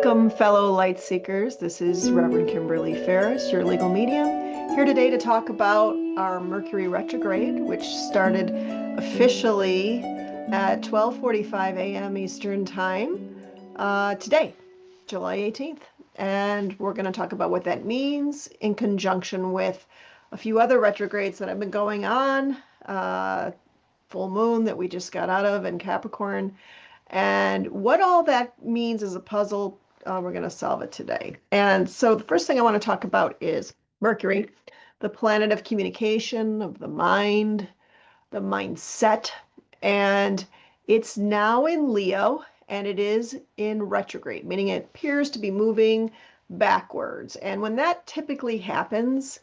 Welcome, fellow light seekers. This is Reverend Kimberly Ferris, your legal medium, here today to talk about our Mercury retrograde, which started officially at 12:45 a.m. Eastern Time today, July 18th. And we're going to talk about what that means in conjunction with a few other retrogrades that have been going on, full moon that we just got out of in Capricorn, and what all that means as a puzzle. We're going to solve it today. And so the first thing I want to talk about is Mercury, the planet of communication, of the mind, the mindset. And it's now in Leo, and it is in retrograde, meaning it appears to be moving backwards. And when that typically happens,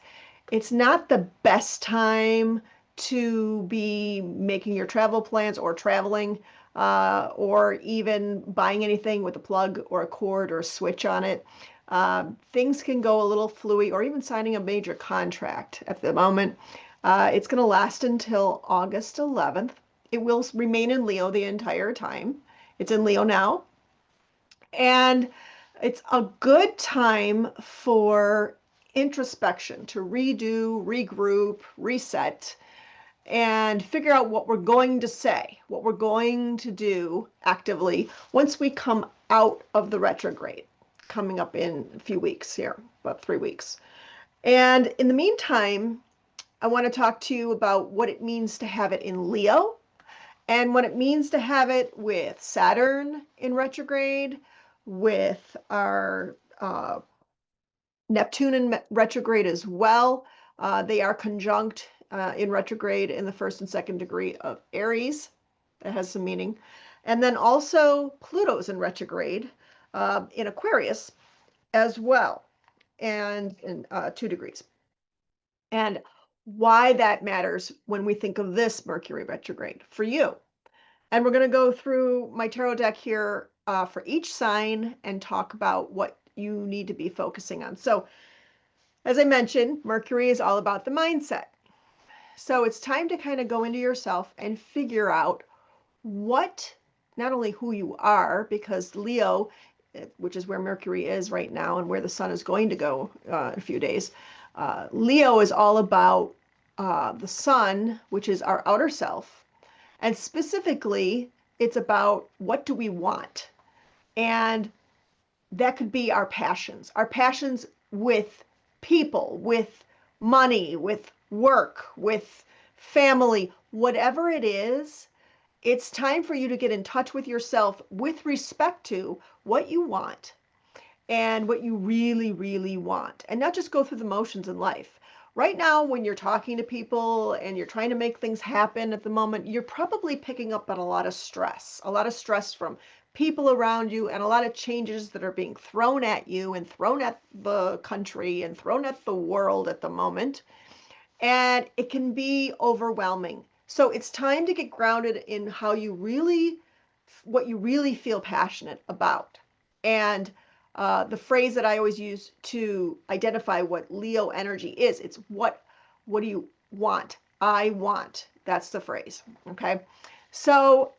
it's not the best time to be making your travel plans or traveling, or even buying anything with a plug or a cord or a switch on it. Things can go a little fluey, or even signing a major contract at the moment. It's going to last until August 11th. It will remain in Leo the entire time. It's in Leo now. And it's a good time for introspection, to redo, regroup, reset, and figure out what we're going to say, what we're going to do actively once we come out of the retrograde, coming up in a few weeks here, about 3 weeks. And in the meantime, I want to talk to you about what it means to have it in Leo, and what it means to have it with Saturn in retrograde, with our Neptune in retrograde as well. They are conjunct in retrograde in the first and second degree of Aries. That has some meaning. And then also Pluto's in retrograde in Aquarius as well, and in 2 degrees. And why that matters when we think of this Mercury retrograde for you. And we're going to go through my tarot deck here for each sign and talk about what you need to be focusing on. So, as I mentioned, Mercury is all about the mindset. So it's time to kind of go into yourself and figure out what, not only who you are, because Leo, which is where Mercury is right now and where the sun is going to go in a few days, Leo is all about the sun, which is our outer self. And specifically, it's about what do we want? And that could be our passions with people, with money, with work, with family, whatever it is. It's time for you to get in touch with yourself with respect to what you want and what you really, really want, and not just go through the motions in life. Right now, when you're talking to people and you're trying to make things happen at the moment, you're probably picking up on a lot of stress from people around you, and a lot of changes that are being thrown at you and thrown at the country and thrown at the world at the moment. And it can be overwhelming. So it's time to get grounded in what you really feel passionate about. And the phrase that I always use to identify what Leo energy is, it's what do you want? I want. That's the phrase. Okay. So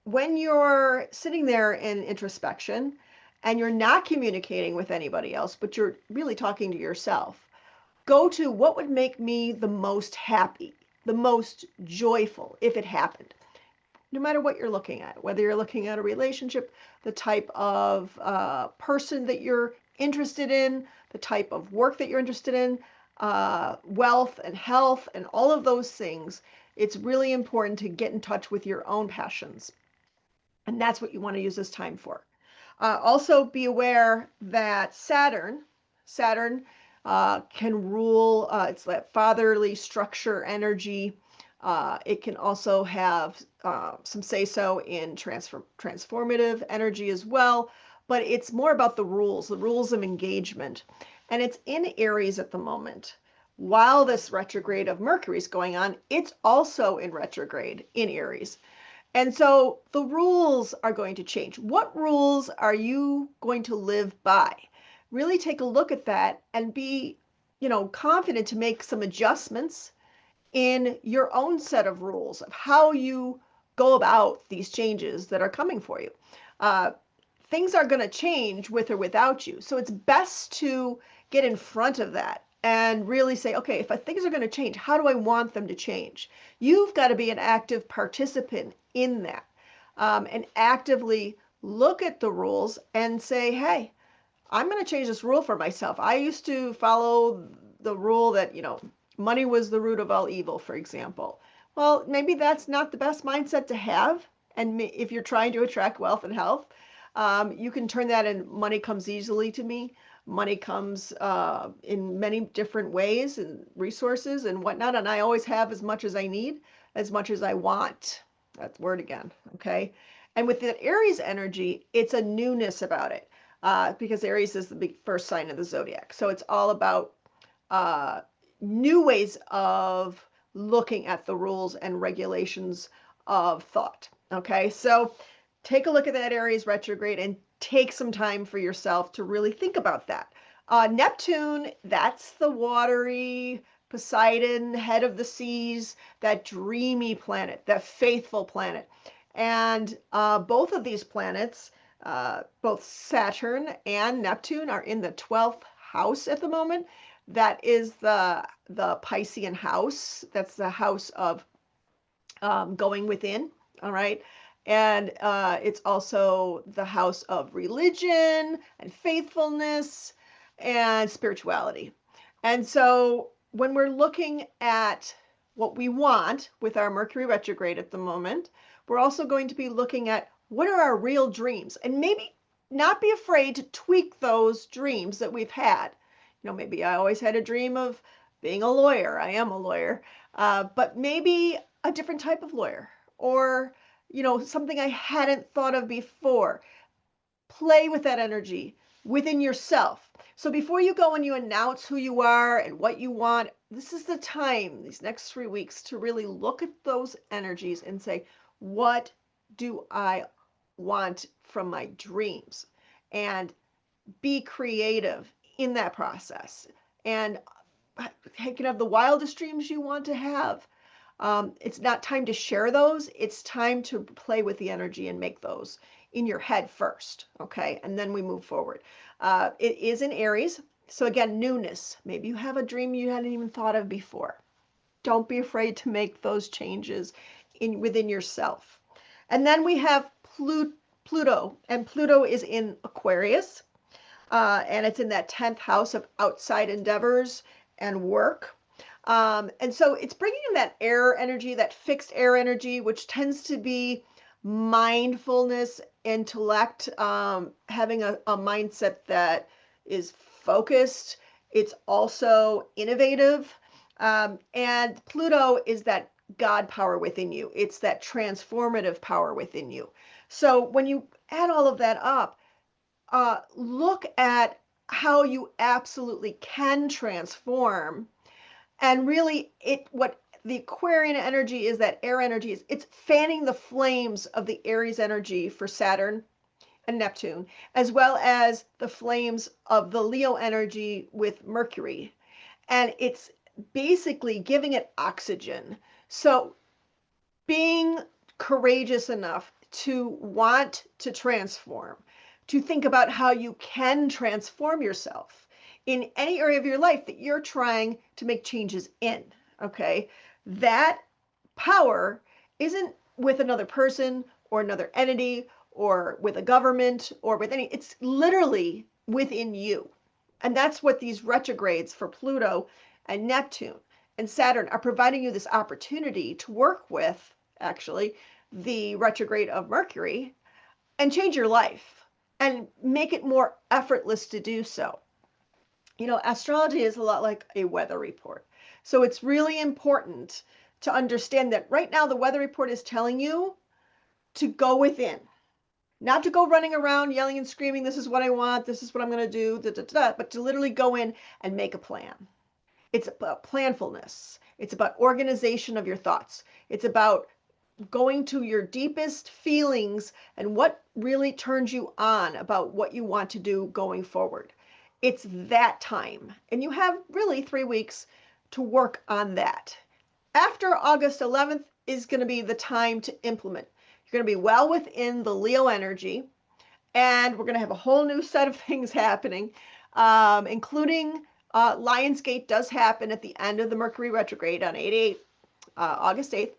when you're sitting there in introspection and you're not communicating with anybody else, but you're really talking to yourself, go to what would make me the most happy, the most joyful if it happened. No matter what you're looking at, whether you're looking at a relationship, the type of person that you're interested in, the type of work that you're interested in, wealth and health and all of those things, it's really important to get in touch with your own passions. And that's what you want to use this time for. Also be aware that Saturn can rule, it's that fatherly structure energy. It can also have some say-so in transformative energy as well, but it's more about the rules of engagement. And it's in Aries at the moment. While this retrograde of Mercury is going on, it's also in retrograde in Aries. And so the rules are going to change. What rules are you going to live by? Really take a look at that and be, confident to make some adjustments in your own set of rules of how you go about these changes that are coming for you. things are going to change with or without you. So it's best to get in front of that and really say, okay, if things are going to change, how do I want them to change? You've got to be an active participant in that, and actively look at the rules and say, hey, I'm going to change this rule for myself. I used to follow the rule that, money was the root of all evil, for example. Well, maybe that's not the best mindset to have. And if you're trying to attract wealth and health, you can turn that in money comes easily to me. Money comes in many different ways and resources and whatnot. And I always have as much as I need, as much as I want. That's word again. Okay. And with the Aries energy, it's a newness about it, because Aries is the big first sign of the zodiac. So it's all about new ways of looking at the rules and regulations of thought. Okay, so take a look at that Aries retrograde and take some time for yourself to really think about that. Neptune, that's the watery Poseidon, head of the seas, that dreamy planet, that faithful planet. And both of these planets, both Saturn and Neptune, are in the 12th house at the moment. That is the Piscean house. That's the house of going within. All right. And it's also the house of religion and faithfulness and spirituality. And so when we're looking at what we want with our Mercury retrograde at the moment, we're also going to be looking at what are our real dreams, and maybe not be afraid to tweak those dreams that we've had. Maybe I always had a dream of being a lawyer. I am a lawyer, but maybe a different type of lawyer, or something I hadn't thought of before. Play with that energy within yourself. So before you go and you announce who you are and what you want, this is the time, these next 3 weeks, to really look at those energies and say, what do I want from my dreams? And be creative in that process. And you can have the wildest dreams you want to have. It's not time to share those. It's time to play with the energy and make those in your head first. Okay. And then we move forward. It is in Aries. So again, newness. Maybe you have a dream you hadn't even thought of before. Don't be afraid to make those changes within yourself. And then we have Pluto, and Pluto is in Aquarius, and it's in that 10th house of outside endeavors and work. And so it's bringing in that air energy, that fixed air energy, which tends to be mindfulness, intellect, having a mindset that is focused. It's also innovative. And Pluto is that God power within you. It's that transformative power within you. So when you add all of that up, look at how you absolutely can transform. And really, what the Aquarian energy is, that air energy is, it's fanning the flames of the Aries energy for Saturn and Neptune, as well as the flames of the Leo energy with Mercury. And it's basically giving it oxygen. So being courageous enough to want to transform, to think about how you can transform yourself in any area of your life that you're trying to make changes in. Okay. That power isn't with another person or another entity or with a government or with it's literally within you. And that's what these retrogrades for Pluto and Neptune and Saturn are providing you, this opportunity to work with, actually, the retrograde of Mercury and change your life and make it more effortless to do so. Astrology is a lot like a weather report. So it's really important to understand that right now the weather report is telling you to go within, not to go running around yelling and screaming, this is what I want, this is what I'm going to do, but to literally go in and make a plan. It's about planfulness. It's about organization of your thoughts. It's about going to your deepest feelings and what really turns you on about what you want to do going forward. It's that time. And you have really 3 weeks to work on that. After August 11th is going to be the time to implement. You're going to be well within the Leo energy, And we're going to have a whole new set of things happening, including Lionsgate does happen at the end of the Mercury retrograde on August 8th.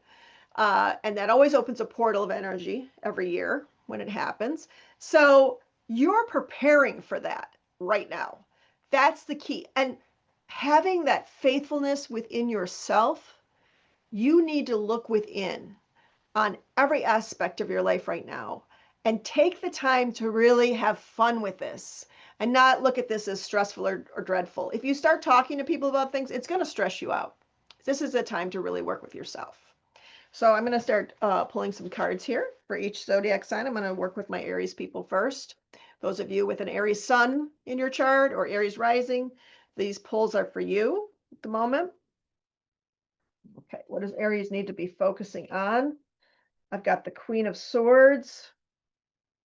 And that always opens a portal of energy every year when it happens. So you're preparing for that right now. That's the key. And having that faithfulness within yourself, you need to look within on every aspect of your life right now and take the time to really have fun with this and not look at this as stressful or dreadful. If you start talking to people about things, it's going to stress you out. This is a time to really work with yourself. So I'm going to start pulling some cards here for each zodiac sign. I'm going to work with my Aries people first. Those of you with an Aries sun in your chart or Aries rising, these pulls are for you at the moment. Okay, what does Aries need to be focusing on? I've got the Queen of Swords,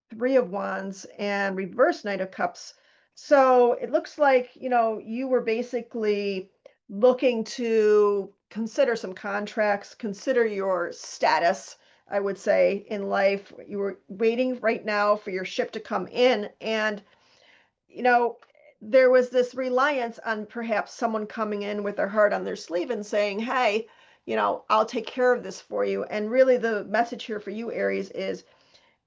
Three of Wands, and reverse Knight of Cups. So it looks like, you were basically looking to consider some contracts, consider your status, I would say, in life. You were waiting right now for your ship to come in. And, there was this reliance on perhaps someone coming in with their heart on their sleeve and saying, hey, I'll take care of this for you. And really the message here for you, Aries, is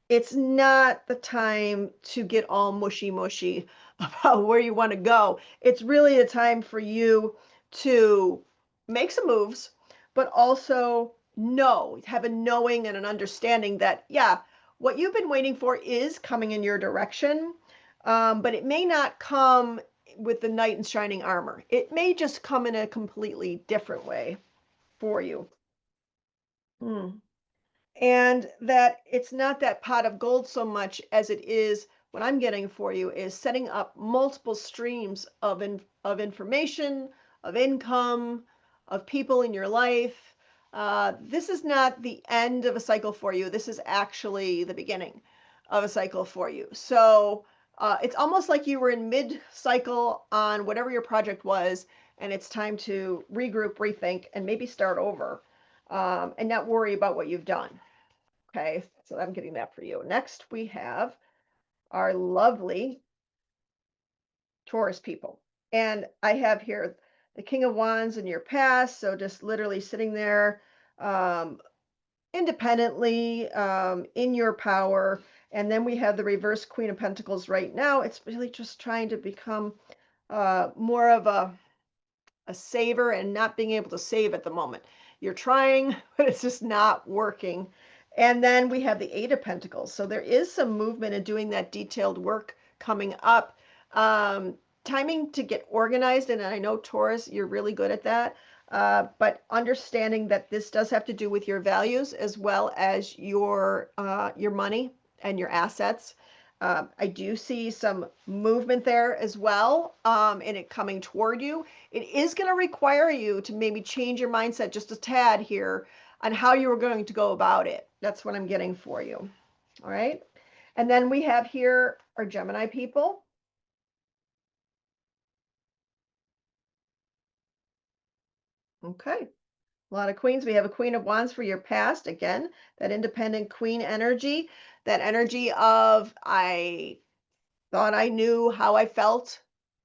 it's not the time to get all mushy about where you want to go. It's really a time for you to make some moves, but also have a knowing and an understanding that, yeah, what you've been waiting for is coming in your direction, but it may not come with the knight in shining armor. It may just come in a completely different way for you. And that it's not that pot of gold so much as it is what I'm getting for you is setting up multiple streams of information, of income, of people in your life. This is not the end of a cycle for you. This is actually the beginning of a cycle for you. So it's almost like you were in mid-cycle on whatever your project was, and it's time to regroup, rethink, and maybe start over, and not worry about what you've done. Okay, so I'm getting that for you. Next, we have our lovely Taurus people. And I have here the King of Wands in your past. So just literally sitting there independently in your power. And then we have the reverse Queen of Pentacles right now. It's really just trying to become more of a saver and not being able to save at the moment. You're trying, but it's just not working. And then we have the Eight of Pentacles. So there is some movement in doing that detailed work coming up. Timing to get organized. And I know Taurus, you're really good at that. But understanding that this does have to do with your values as well as your money and your assets. I do see some movement there as well, and it coming toward you. It is going to require you to maybe change your mindset just a tad here on how you are going to go about it. That's what I'm getting for you. All right. And then we have here our Gemini people. Okay. A lot of queens. We have a Queen of Wands for your past. Again, that independent queen energy, that energy of I thought I knew how I felt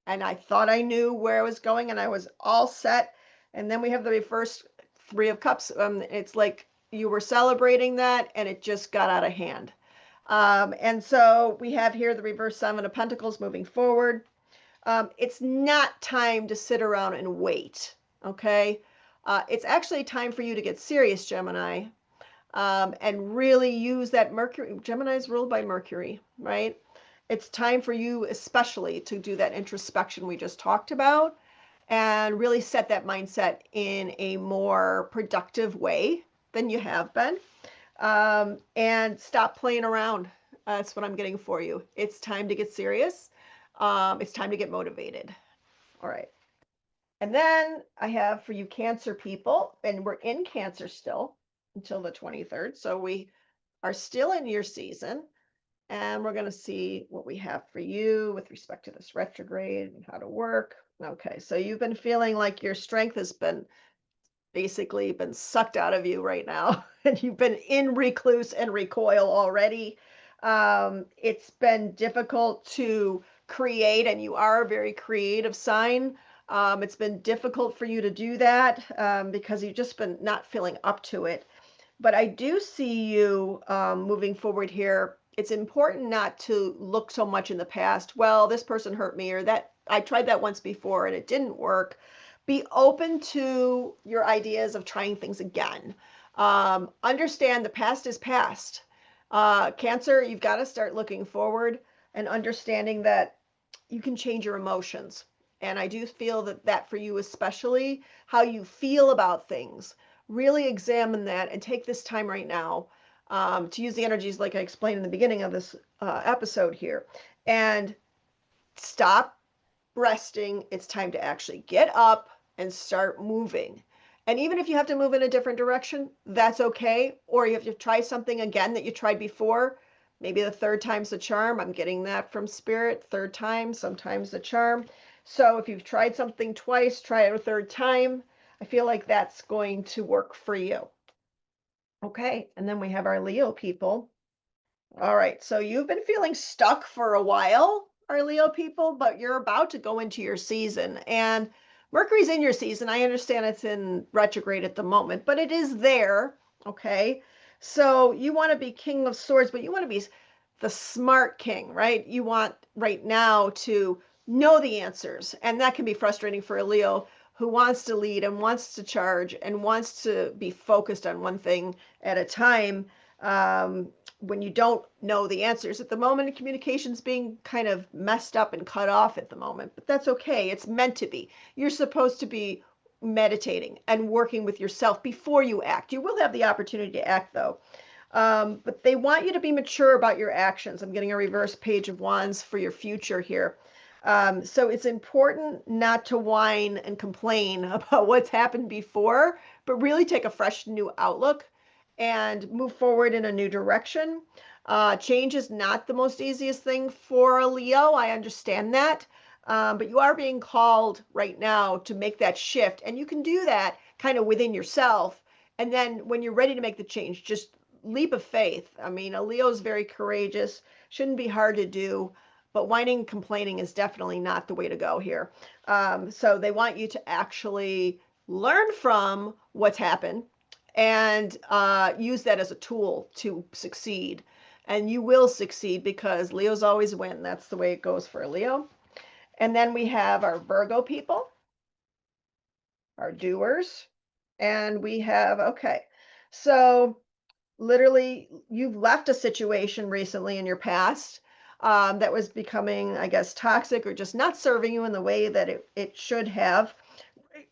and I thought I knew where I was going and I was all set. And then we have the reverse Three of Cups. It's like you were celebrating that and it just got out of hand. And so we have here the reverse Seven of Pentacles moving forward. It's not time to sit around and wait. Okay. It's actually time for you to get serious, Gemini, and really use that Mercury. Gemini is ruled by Mercury, right? It's time for you especially to do that introspection we just talked about and really set that mindset in a more productive way than you have been, and stop playing around. That's what I'm getting for you. It's time to get serious. It's time to get motivated. All right. And then I have for you Cancer people, and we're in Cancer still until the 23rd. So we are still in your season. And we're going to see what we have for you with respect to this retrograde and how to work. Okay, so you've been feeling like your strength has been basically been sucked out of you right now. And you've been in recluse and recoil already. It's been difficult to create, and you are a very creative sign. It's been difficult for you to do that because you've just been not feeling up to it. But I do see you moving forward here. It's important not to look so much in the past. Well, this person hurt me, or that I tried that once before and it didn't work. Be open to your ideas of trying things again. Understand the past is past. Cancer, you've got to start looking forward and understanding that you can change your emotions. And I do feel that for you, especially how you feel about things, really examine that and take this time right now to use the energies like I explained in the beginning of this episode here, and stop resting. It's time to actually get up and start moving. And even if you have to move in a different direction, that's okay. Or if you try something again that you tried before, maybe the third time's the charm. I'm getting that from spirit. Third time, sometimes the charm. So if you've tried something twice, try it a third time. I feel like that's going to work for you. Okay, and then we have our Leo people. All right, so you've been feeling stuck for a while, our Leo people, but you're about to go into your season. And Mercury's in your season. I understand it's in retrograde at the moment, but it is there. Okay, so you want to be King of Swords, but you want to be the smart king, right? You want right now to know the answers. And that can be frustrating for a Leo who wants to lead and wants to charge and wants to be focused on one thing at a time. When you don't know the answers at the moment, communication's being kind of messed up and cut off at the moment, but that's okay. It's meant to be. You're supposed to be meditating and working with yourself before you act. You will have the opportunity to act though. But they want you to be mature about your actions. I'm getting a reverse page of wands for your future here. So it's important not to whine and complain about what's happened before, but really take a fresh new outlook and move forward in a new direction. Change is not the most easiest thing for a Leo. I understand that. But you are being called right now to make that shift. And you can do that kind of within yourself. And then when you're ready to make the change, just leap of faith. I mean, a Leo is very courageous, shouldn't be hard to do. But whining and complaining is definitely not the way to go here. So they want you to actually learn from what's happened and use that as a tool to succeed. And you will succeed because Leos always win. That's the way it goes for a Leo. And then we have our Virgo people, our doers. And we have, okay, so literally you've left a situation recently in your past that was becoming, I guess, toxic or just not serving you in the way that it should have.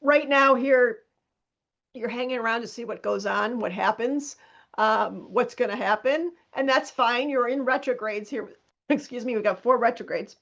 Right now here, you're hanging around to see what goes on, what happens, what's going to happen. And that's fine. You're in retrogrades here. Excuse me, we got 4 retrogrades.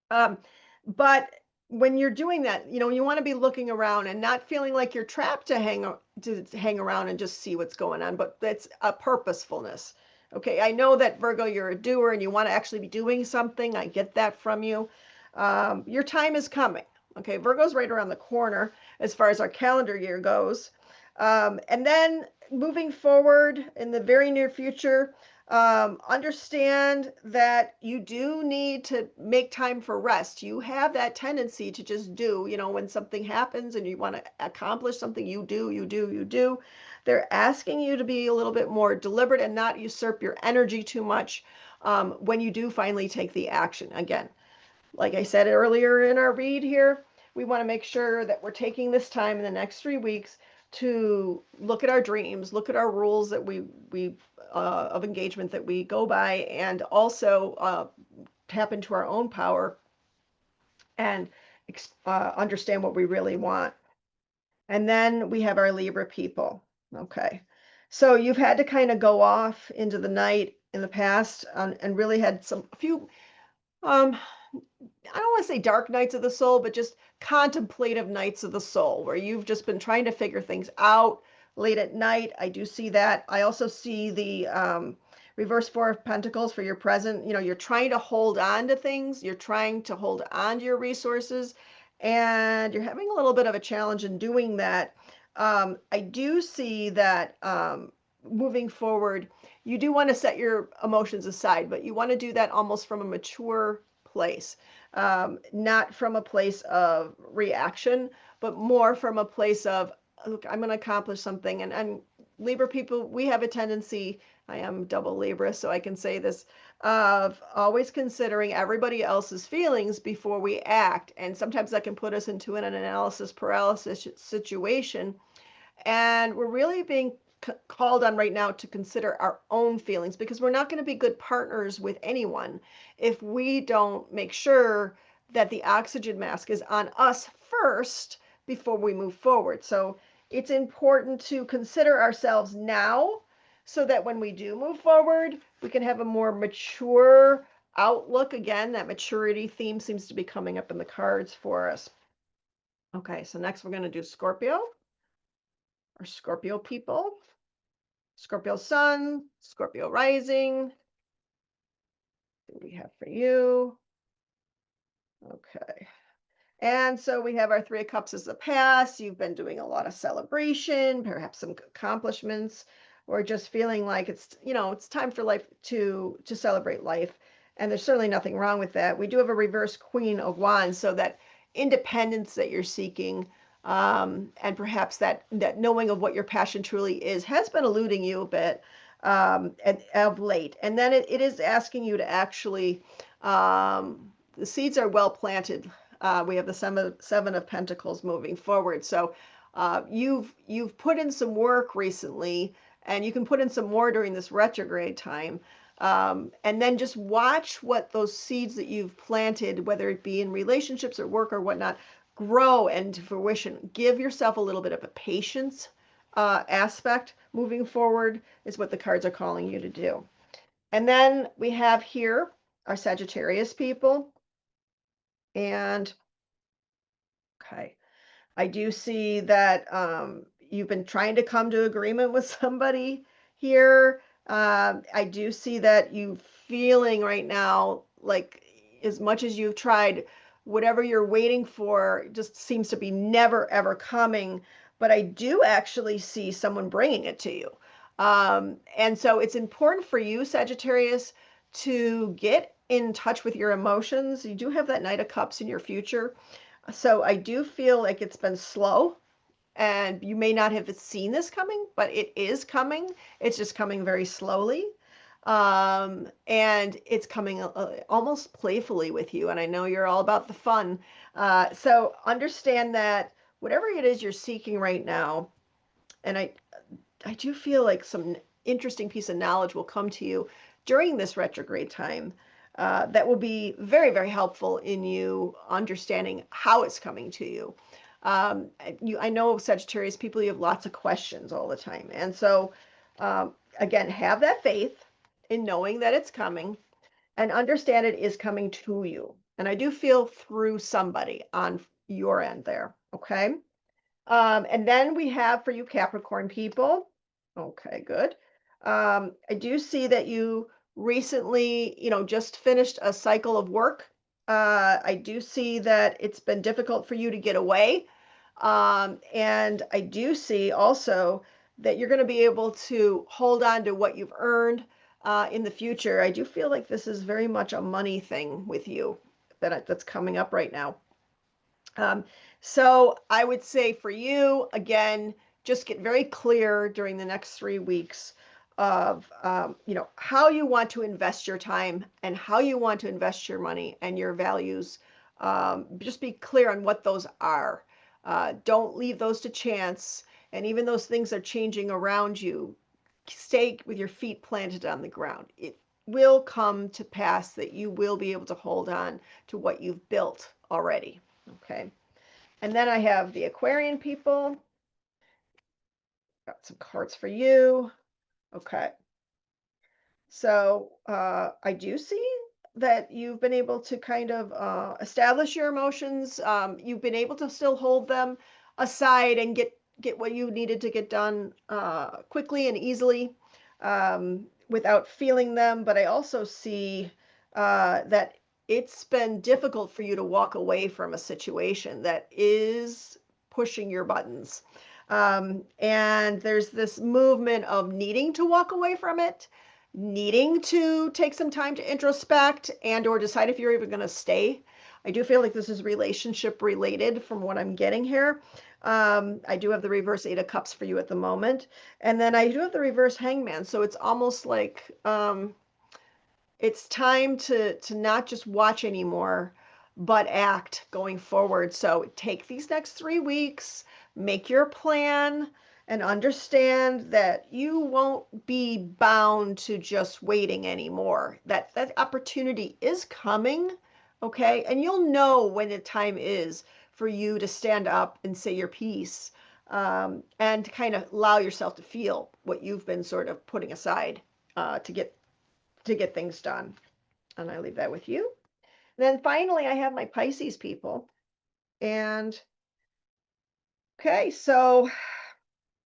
But when you're doing that, you want to be looking around and not feeling like you're trapped to hang around and just see what's going on, but that's a purposefulness. Okay, I know that Virgo, you're a doer and you want to actually be doing something. I get that from you. Your time is coming. Okay, Virgo's right around the corner as far as our calendar year goes. And then moving forward in the very near future, understand that you do need to make time for rest. You have that tendency to just do, when something happens and you want to accomplish something, you do. They're asking you to be a little bit more deliberate and not usurp your energy too much when you do finally take the action. Again, like I said earlier in our read here, we want to make sure that we're taking this time in the next 3 weeks to look at our dreams, look at our rules that we of engagement that we go by, and also tap into our own power and understand what we really want. And then we have our Libra people. Okay, so you've had to kind of go off into the night in the past and really had a few I don't want to say dark nights of the soul, but just contemplative nights of the soul where you've just been trying to figure things out late at night. I do see that. I also see the reverse 4 of Pentacles for your present. You're trying to hold on to things. You're trying to hold on to your resources, and you're having a little bit of a challenge in doing that. I do see that moving forward, you do want to set your emotions aside, but you want to do that almost from a mature place, not from a place of reaction, but more from a place of, look, I'm going to accomplish something. And Libra people, we have a tendency, I am double Libra, so I can say this, of always considering everybody else's feelings before we act. And sometimes that can put us into an analysis paralysis situation. And we're really being called on right now to consider our own feelings, because we're not going to be good partners with anyone if we don't make sure that the oxygen mask is on us first before we move forward. So it's important to consider ourselves now so that when we do move forward, we can have a more mature outlook. Again, that maturity theme seems to be coming up in the cards for us. Okay, so next we're going to do Scorpio, or Scorpio people. Scorpio sun, Scorpio rising. What do we have for you? Okay. And so we have our Three of Cups as the past. You've been doing a lot of celebration, perhaps some accomplishments, or just feeling like it's, it's time for life to celebrate life. And there's certainly nothing wrong with that. We do have a reverse Queen of Wands, so that independence that you're seeking, and perhaps that knowing of what your passion truly is has been eluding you a bit, of late. And then it is asking you to actually, the seeds are well planted. We have the seven of Pentacles moving forward. So you've put in some work recently, and you can put in some more during this retrograde time. And then just watch what those seeds that you've planted, whether it be in relationships or work or whatnot, grow into fruition. Give yourself a little bit of a patience aspect moving forward is what the cards are calling you to do. And then we have here our Sagittarius people. And okay, I do see that you've been trying to come to agreement with somebody here. I do see that you feeling right now like, as much as you've tried, whatever you're waiting for just seems to be never ever coming. But I do actually see someone bringing it to you. And so it's important for you, Sagittarius, to get in touch with your emotions. You do have that Knight of Cups in your future. So I do feel like it's been slow, and you may not have seen this coming, but it is coming. It's just coming very slowly. And it's coming almost playfully with you. And I know you're all about the fun. So understand that whatever it is you're seeking right now, and I do feel like some interesting piece of knowledge will come to you during this retrograde time, that will be very, very helpful in you understanding how it's coming to you. I know Sagittarius people, you have lots of questions all the time. And so, again, have that faith in knowing that it's coming, and understand it is coming to you. And I do feel through somebody on your end there. Okay. And then we have for you Capricorn people. Okay, good. I do see that you recently, just finished a cycle of work. I do see that it's been difficult for you to get away. And I do see also that you're going to be able to hold on to what you've earned in the future. I do feel like this is very much a money thing with you that's coming up right now. So I would say for you, again, just get very clear during the next 3 weeks of, how you want to invest your time and how you want to invest your money and your values. Just be clear on what those are. Don't leave those to chance. And even those things are changing around you, stay with your feet planted on the ground. It will come to pass that you will be able to hold on to what you've built already. Okay. And then I have the Aquarian people. Got some cards for you. Okay. So I do see that you've been able to kind of establish your emotions. You've been able to still hold them aside and get what you needed to get done quickly and easily, without feeling them. But I also see that it's been difficult for you to walk away from a situation that is pushing your buttons. And there's this movement of needing to walk away from it, needing to take some time to introspect and or decide if you're even going to stay. I do feel like this is relationship related from what I'm getting here. I do have the reverse Eight of Cups for you at the moment. And then I do have the reverse Hangman. So it's almost like it's time to not just watch anymore, but act going forward. So take these next 3 weeks, make your plan, and understand that you won't be bound to just waiting anymore. That opportunity is coming, okay? And you'll know when the time is for you to stand up and say your piece, and to kind of allow yourself to feel what you've been sort of putting aside to get things done. And I leave that with you. Then finally, I have my Pisces people. And okay, so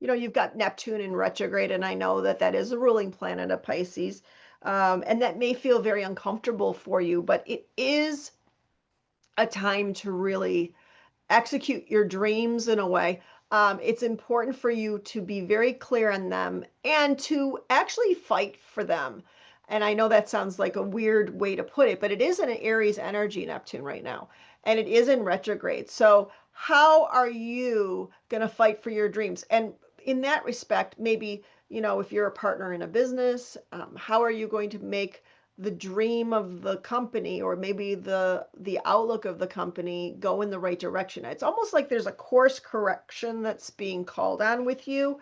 you've got Neptune in retrograde, and I know that that is a ruling planet of Pisces. And that may feel very uncomfortable for you, but it is a time to really execute your dreams in a way. It's important for you to be very clear on them and to actually fight for them. And I know that sounds like a weird way to put it, but it is an Aries energy, Neptune, right now, and it is in retrograde. So, how are you going to fight for your dreams? And in that respect, maybe, if you're a partner in a business, how are you going to make the dream of the company or maybe the outlook of the company go in the right direction? It's almost like there's a course correction that's being called on with you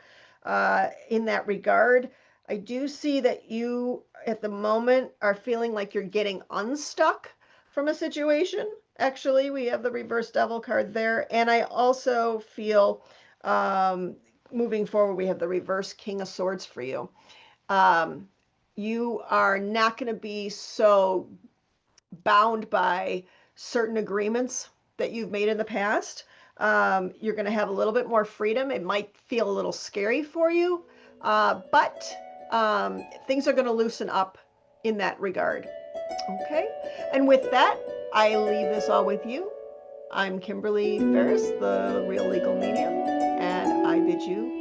in that regard. I do see that you at the moment are feeling like you're getting unstuck from a situation. Actually, we have the reverse devil card there. And I also feel moving forward, we have the reverse King of Swords for you. You are not going to be so bound by certain agreements that you've made in the past. You're going to have a little bit more freedom. It might feel a little scary for you, but things are going to loosen up in that regard. Okay. And with that, I leave this all with you. I'm Kimberly Ferris, the Real Legal Medium, and I bid you